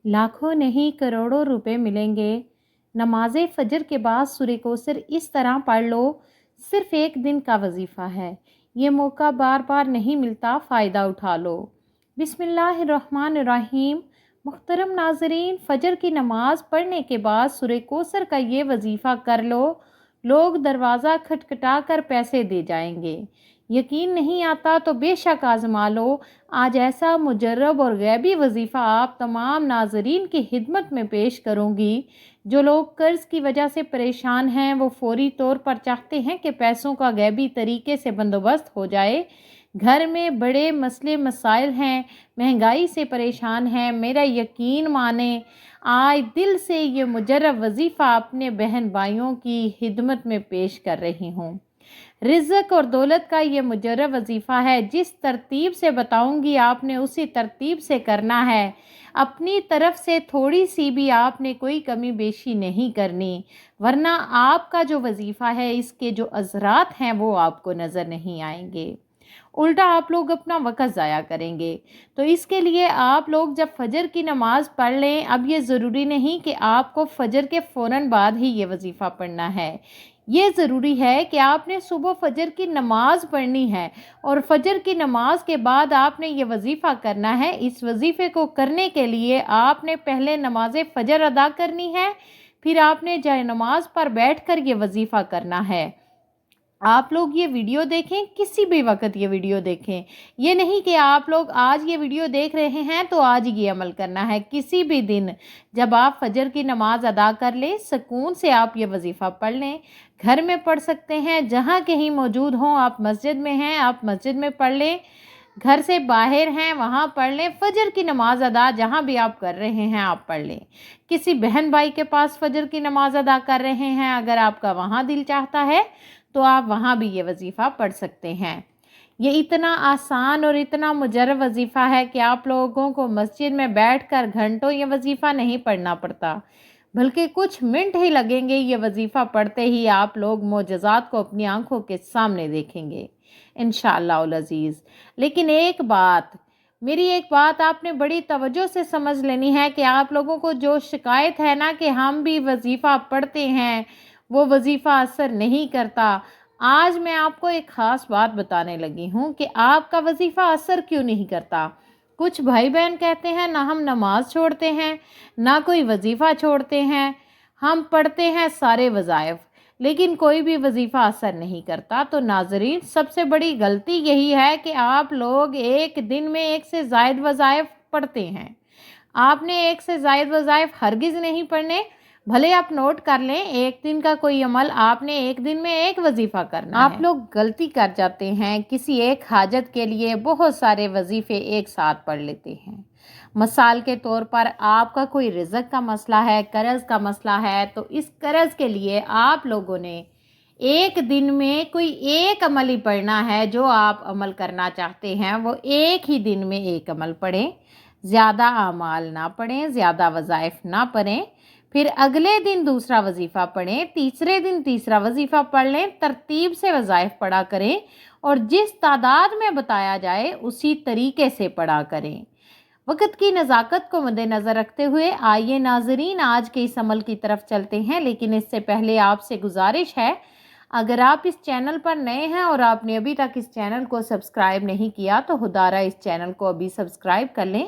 لاکھوں نہیں کروڑوں روپے ملیں گے۔ نماز فجر کے بعد سورہ کوثر اس طرح پڑھ لو، صرف ایک دن کا وظیفہ ہے، یہ موقع بار بار نہیں ملتا، فائدہ اٹھا لو۔ بسم اللہ الرحمن الرحیم۔ محترم ناظرین، فجر کی نماز پڑھنے کے بعد سورہ کوثر کا یہ وظیفہ کر لو، لوگ دروازہ کھٹکھٹا کر پیسے دے جائیں گے۔ یقین نہیں آتا تو بے شک آزما لو۔ آج ایسا مجرب اور غیبی وظیفہ آپ تمام ناظرین کی خدمت میں پیش کروں گی۔ جو لوگ قرض کی وجہ سے پریشان ہیں، وہ فوری طور پر چاہتے ہیں کہ پیسوں کا غیبی طریقے سے بندوبست ہو جائے، گھر میں بڑے مسئلے مسائل ہیں، مہنگائی سے پریشان ہیں، میرا یقین مانیں، آج دل سے یہ مجرب وظیفہ اپنے بہن بھائیوں کی خدمت میں پیش کر رہی ہوں۔ رزق اور دولت کا یہ مجرب وظیفہ ہے، جس ترتیب سے بتاؤں گی آپ نے اسی ترتیب سے کرنا ہے۔ اپنی طرف سے تھوڑی سی بھی آپ نے کوئی کمی بیشی نہیں کرنی، ورنہ آپ کا جو وظیفہ ہے اس کے جو اثرات ہیں وہ آپ کو نظر نہیں آئیں گے، الٹا آپ لوگ اپنا وقت ضائع کریں گے۔ تو اس کے لیے آپ لوگ جب فجر کی نماز پڑھ لیں، اب یہ ضروری نہیں کہ آپ کو فجر کے فوراً بعد ہی یہ وظیفہ پڑھنا ہے، یہ ضروری ہے کہ آپ نے صبح فجر کی نماز پڑھنی ہے اور فجر کی نماز کے بعد آپ نے یہ وظیفہ کرنا ہے۔ اس وظیفے کو کرنے کے لیے آپ نے پہلے نماز فجر ادا کرنی ہے، پھر آپ نے جائے نماز پر بیٹھ کر یہ وظیفہ کرنا ہے۔ آپ لوگ یہ ویڈیو دیکھیں، کسی بھی وقت یہ ویڈیو دیکھیں، یہ نہیں کہ آپ لوگ آج یہ ویڈیو دیکھ رہے ہیں تو آج یہ عمل کرنا ہے، کسی بھی دن جب آپ فجر کی نماز ادا کر لیں، سکون سے آپ یہ وظیفہ پڑھ لیں۔ گھر میں پڑھ سکتے ہیں، جہاں کہیں موجود ہوں، آپ مسجد میں ہیں آپ مسجد میں پڑھ لیں، گھر سے باہر ہیں وہاں پڑھ لیں، فجر کی نماز ادا جہاں بھی آپ کر رہے ہیں آپ پڑھ لیں۔ کسی بہن بھائی کے پاس فجر کی نماز ادا کر رہے ہیں، اگر آپ کا وہاں دل چاہتا ہے تو آپ وہاں بھی یہ وظیفہ پڑھ سکتے ہیں۔ یہ اتنا آسان اور اتنا مجرب وظیفہ ہے کہ آپ لوگوں کو مسجد میں بیٹھ کر گھنٹوں یہ وظیفہ نہیں پڑھنا پڑتا، بلکہ کچھ منٹ ہی لگیں گے، یہ وظیفہ پڑھتے ہی آپ لوگ معجزات کو اپنی آنکھوں کے سامنے دیکھیں گے انشاءاللہ العزیز۔ لیکن میری ایک بات آپ نے بڑی توجہ سے سمجھ لینی ہے کہ آپ لوگوں کو جو شکایت ہے نا کہ ہم بھی وظیفہ پڑھتے ہیں، وہ وظیفہ اثر نہیں کرتا، آج میں آپ کو ایک خاص بات بتانے لگی ہوں کہ آپ کا وظیفہ اثر کیوں نہیں کرتا۔ کچھ بھائی بہن کہتے ہیں نہ ہم نماز چھوڑتے ہیں، نہ کوئی وظیفہ چھوڑتے ہیں، ہم پڑھتے ہیں سارے وظائف، لیکن کوئی بھی وظیفہ اثر نہیں کرتا۔ تو ناظرین، سب سے بڑی غلطی یہی ہے کہ آپ لوگ ایک دن میں ایک سے زائد وظائف پڑھتے ہیں۔ آپ نے ایک سے زائد وظائف ہرگز نہیں پڑھنے، بھلے آپ نوٹ کر لیں، ایک دن کا کوئی عمل آپ نے ایک دن میں ایک وظیفہ کرنا ہے۔ آپ لوگ غلطی کر جاتے ہیں، کسی ایک حاجت کے لیے بہت سارے وظیفے ایک ساتھ پڑھ لیتے ہیں۔ مثال کے طور پر آپ کا کوئی رزق کا مسئلہ ہے، قرض کا مسئلہ ہے، تو اس قرض کے لیے آپ لوگوں نے ایک دن میں کوئی ایک عمل ہی پڑھنا ہے، جو آپ عمل کرنا چاہتے ہیں وہ ایک ہی دن میں ایک عمل پڑھیں، زیادہ اعمال نہ پڑھیں، زیادہ وظائف نہ پڑھیں، پھر اگلے دن دوسرا وظیفہ پڑھیں، تیسرے دن تیسرا وظیفہ پڑھ لیں، ترتیب سے وظائف پڑھا کریں اور جس تعداد میں بتایا جائے اسی طریقے سے پڑھا کریں۔ وقت کی نزاکت کو مد نظر رکھتے ہوئے آئیے ناظرین آج کے اس عمل کی طرف چلتے ہیں، لیکن اس سے پہلے آپ سے گزارش ہے، اگر آپ اس چینل پر نئے ہیں اور آپ نے ابھی تک اس چینل کو سبسکرائب نہیں کیا تو خدارہ اس چینل کو ابھی سبسکرائب کر لیں،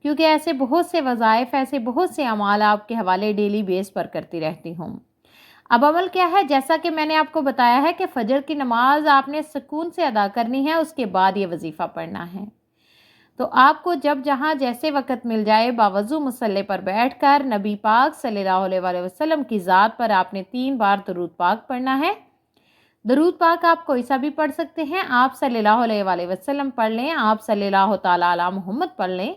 کیونکہ ایسے بہت سے وظائف، ایسے بہت سے اعمال آپ کے حوالے ڈیلی بیس پر کرتی رہتی ہوں۔ اب عمل کیا ہے؟ جیسا کہ میں نے آپ کو بتایا ہے کہ فجر کی نماز آپ نے سکون سے ادا کرنی ہے، اس کے بعد یہ وظیفہ پڑھنا ہے۔ تو آپ کو جب جہاں جیسے وقت مل جائے، باوضو مصلی پر بیٹھ کر نبی پاک صلی اللہ علیہ وآلہ وسلم کی ذات پر آپ نے 3 بار درود پاک پڑھنا ہے۔ درود پاک آپ کوئی سا بھی پڑھ سکتے ہیں، آپ صلی اللہ علیہ وآلہ وسلم پڑھ لیں، آپ صلی اللہ تعالیٰ علی محمد پڑھ لیں،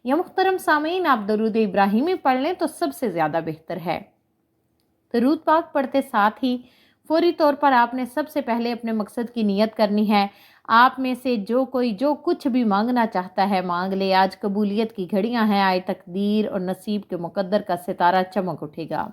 یا محترم سامعین آپ درود ابراہیمی پڑھ لیں تو سب سے زیادہ بہتر ہے۔ درود پاک پڑھتے ساتھ ہی فوری طور پر آپ نے سب سے پہلے اپنے مقصد کی نیت کرنی ہے۔ آپ میں سے جو کچھ بھی مانگنا چاہتا ہے مانگ لے، آج قبولیت کی گھڑیاں ہیں، آئے تقدیر اور نصیب کے مقدر کا ستارہ چمک اٹھے گا۔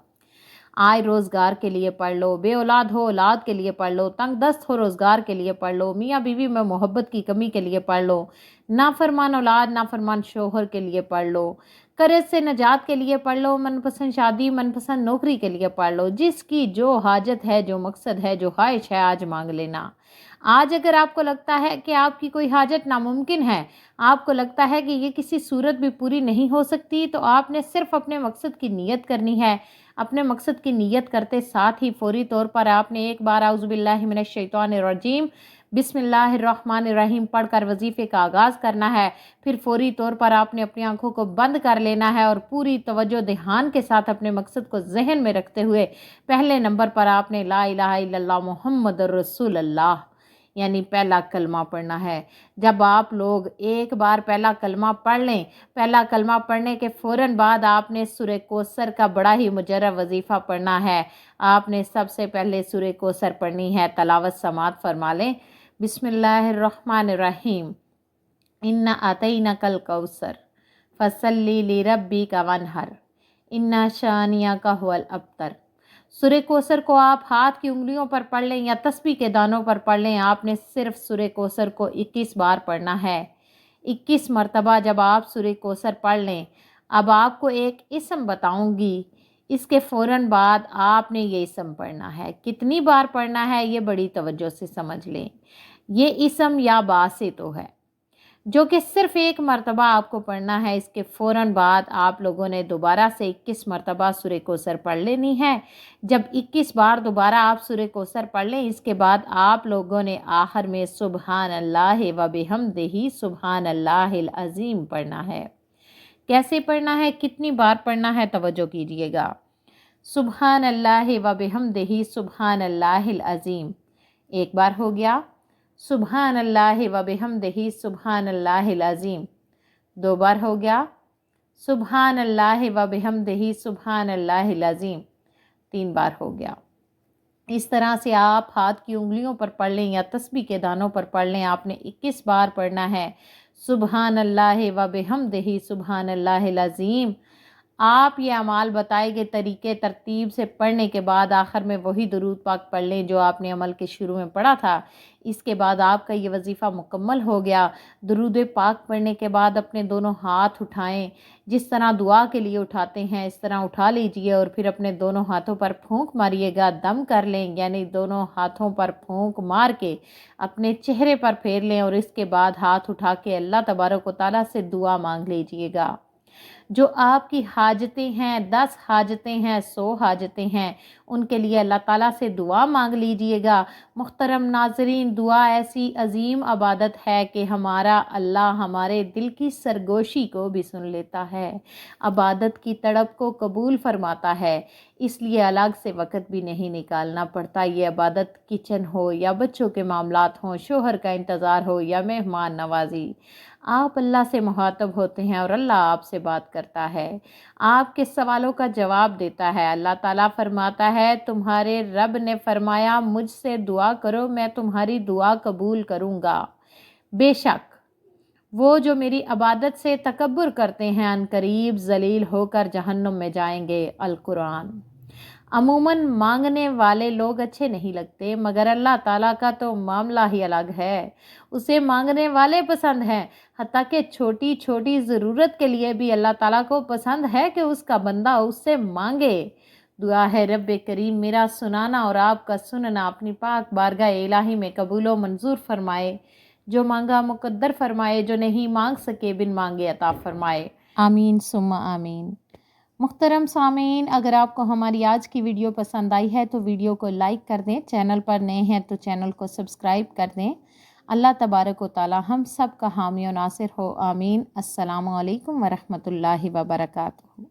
آئے روزگار کے لیے پڑھ لو، بے اولاد ہو اولاد کے لیے پڑھ لو، تنگ دست ہو روزگار کے لیے پڑھ لو، میاں بیوی میں محبت کی کمی کے لیے پڑھ لو، نافرمان اولاد نافرمان شوہر کے لیے پڑھ لو، قرض سے نجات کے لیے پڑھ لو، من پسند شادی، من پسند نوکری کے لیے پڑھ لو، جس کی جو حاجت ہے، جو مقصد ہے، جو خواہش ہے، آج مانگ لینا۔ آج اگر آپ کو لگتا ہے کہ آپ کی کوئی حاجت ناممکن ہے، آپ کو لگتا ہے کہ یہ کسی صورت بھی پوری نہیں ہو سکتی، تو آپ نے صرف اپنے مقصد کی نیت کرنی ہے۔ اپنے مقصد کی نیت کرتے ساتھ ہی فوری طور پر آپ نے ایک بار اعوذ باللہ من الشیطان الرجیم بسم اللہ الرحمن الرحیم پڑھ کر وظیفے کا آغاز کرنا ہے۔ پھر فوری طور پر آپ نے اپنی آنکھوں کو بند کر لینا ہے اور پوری توجہ دھیان کے ساتھ اپنے مقصد کو ذہن میں رکھتے ہوئے پہلے نمبر پر آپ نے لا الہ الا اللہ محمد الرسول اللہ یعنی پہلا کلمہ پڑھنا ہے۔ جب آپ لوگ ایک بار پہلا کلمہ پڑھ لیں، پہلا کلمہ پڑھنے کے فوراً بعد آپ نے سورہ کوثر کا بڑا ہی مجرب وظیفہ پڑھنا ہے۔ آپ نے سب سے پہلے سورہ کوثر پڑھنی ہے، تلاوت سماعت فرما لیں۔ بسم اللہ الرحمن الرحیم انا اعطیناک الکوثر فصلی لربک وانحر ان شانئک ھو الابتر۔ سورہ کوثر کو آپ ہاتھ کی انگلیوں پر پڑھ لیں یا تسبیح کے دانوں پر پڑھ لیں۔ آپ نے صرف سورہ کوثر کو 21 بار پڑھنا ہے، 21 مرتبہ جب آپ سورہ کوثر پڑھ لیں۔ اب آپ کو ایک اسم بتاؤں گی، اس کے فوراً بعد آپ نے یہ اسم پڑھنا ہے۔ کتنی بار پڑھنا ہے یہ بڑی توجہ سے سمجھ لیں۔ یہ اسم یا باسطو ہے جو کہ صرف ایک مرتبہ آپ کو پڑھنا ہے۔ اس کے فوراً بعد آپ لوگوں نے دوبارہ سے 21 مرتبہ سورہ کوثر پڑھ لینی ہے۔ جب 21 بار دوبارہ آپ سورہ کوثر پڑھ لیں، اس کے بعد آپ لوگوں نے آخر میں سبحان اللہ و بحمدہ سبحان اللہ العظیم پڑھنا ہے۔ کیسے پڑھنا ہے، کتنی بار پڑھنا ہے، توجہ کیجئے گا۔ سبحان اللہ و بحمدہ سبحان اللہ العظیم ایک بار ہو گیا، سبحان اللہ و بحمدہ سبحان اللہ العظیم دو بار ہو گیا، سبحان اللہ و بحمدہ سبحان اللہ العظیم تین بار ہو گیا۔ اس طرح سے آپ ہاتھ کی انگلیوں پر پڑھ لیں یا تسبیح کے دانوں پر پڑھ لیں۔ آپ نے 21 بار پڑھنا ہے سبحان اللہ و بحمدہ سبحان اللہ العظیم۔ آپ یہ اعمال بتائے گئے طریقے ترتیب سے پڑھنے کے بعد آخر میں وہی درود پاک پڑھ لیں جو آپ نے عمل کے شروع میں پڑھا تھا۔ اس کے بعد آپ کا یہ وظیفہ مکمل ہو گیا۔ درود پاک پڑھنے کے بعد اپنے دونوں ہاتھ اٹھائیں، جس طرح دعا کے لیے اٹھاتے ہیں اس طرح اٹھا لیجئے اور پھر اپنے دونوں ہاتھوں پر پھونک ماریے گا، دم کر لیں، یعنی دونوں ہاتھوں پر پھونک مار کے اپنے چہرے پر پھیر لیں اور اس کے بعد ہاتھ اٹھا کے اللہ تبارک و تعالیٰ سے دعا مانگ لیجئے گا۔ جو آپ کی حاجتیں ہیں، 10 حاجتیں ہیں، 100 حاجتیں ہیں، ان کے لیے اللہ تعالیٰ سے دعا مانگ لیجئے گا۔ محترم ناظرین، دعا ایسی عظیم عبادت ہے کہ ہمارا اللہ ہمارے دل کی سرگوشی کو بھی سن لیتا ہے، عبادت کی تڑپ کو قبول فرماتا ہے، اس لیے الگ سے وقت بھی نہیں نکالنا پڑتا۔ یہ عبادت کچن ہو یا بچوں کے معاملات ہوں، شوہر کا انتظار ہو یا مہمان نوازی، آپ اللہ سے مخاطب ہوتے ہیں اور اللہ آپ سے بات کرتا ہے، آپ کے سوالوں کا جواب دیتا ہے۔ اللہ تعالیٰ فرماتا ہے، تمہارے رب نے فرمایا مجھ سے دعا کرو میں تمہاری دعا قبول کروں گا۔ بے شک وہ جو میری عبادت سے تکبر کرتے ہیں عنقریب ذلیل ہو کر جہنم میں جائیں گے۔ القرآن۔ عموماً مانگنے والے لوگ اچھے نہیں لگتے، مگر اللہ تعالیٰ کا تو معاملہ ہی الگ ہے، اسے مانگنے والے پسند ہیں۔ حتیٰ کہ چھوٹی چھوٹی ضرورت کے لیے بھی اللہ تعالیٰ کو پسند ہے کہ اس کا بندہ اس سے مانگے۔ دعا ہے رب کریم میرا سنانا اور آپ کا سننا اپنی پاک بارگاہ الہی میں قبول و منظور فرمائے، جو مانگا مقدر فرمائے، جو نہیں مانگ سکے بن مانگے عطا فرمائے، آمین ثم آمین۔ محترم سامعین، اگر آپ کو ہماری آج کی ویڈیو پسند آئی ہے تو ویڈیو کو لائک کر دیں، چینل پر نئے ہیں تو چینل کو سبسکرائب کر دیں۔ اللہ تبارک و تعالی ہم سب کا حامی و ناصر ہو، آمین۔ السلام علیکم ورحمۃ اللہ وبرکاتہ۔